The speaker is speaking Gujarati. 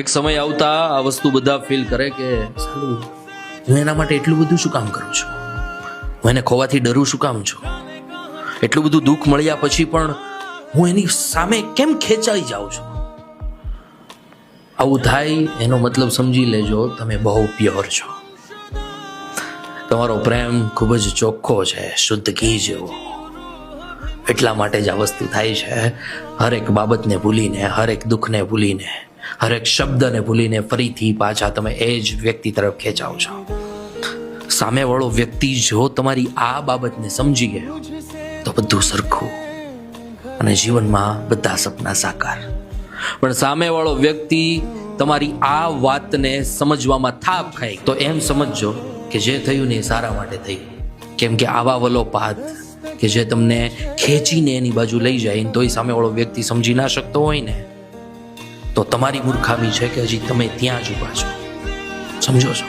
એક સમય આવતા આ વસ્તુ બધા ફીલ કરે કે સાલું હું એના માટે એટલું બધું શું કામ કરું છું, હું એને ખોવાથી ડરું શું કામ છું, એટલું બધું દુઃખ મળ્યા પછી પણ હું એની સામે કેમ ખેંચાઈ જાઉં છું. આવું થાય એનો મતલબ સમજી લેજો તમે બહુ પ્યોર છો, તમારો પ્રેમ ખૂબ જ ચોખ્ખો છે, શુદ્ધ ઘી જેવો. એટલા માટે જ આ વસ્તુ થાય છે. હરેક બાબતને ભૂલીને, હરેક દુઃખને ભૂલીને, હરેક શબ્દને ભૂલીને ફરીથી પાછા તમે એ જ વ્યક્તિ તરફ ખેંચાવ છો. સામેવાળો વ્યક્તિ જો તમારી આ બાબતને સમજી ગયો તો બધું સરખું અને જીવનમાં બધા સપના સાકાર. પણ સામેવાળો વ્યક્તિ તમારી આ વાતને સમજવામાં થાપ ખાય તો એમ સમજજો કે જે થયું ને એ સારા માટે થયું. કેમ કે આવા વલોપાત કે જે તમને ખેંચીને એની બાજુ લઈ જાય તોય સામેવાળો વ્યક્તિ સમજી ના શકતો હોય ને, તો તમારી મૂર્ખામી છે કે હજી તમે ત્યાં જ ઊભા છો. સમજો છો?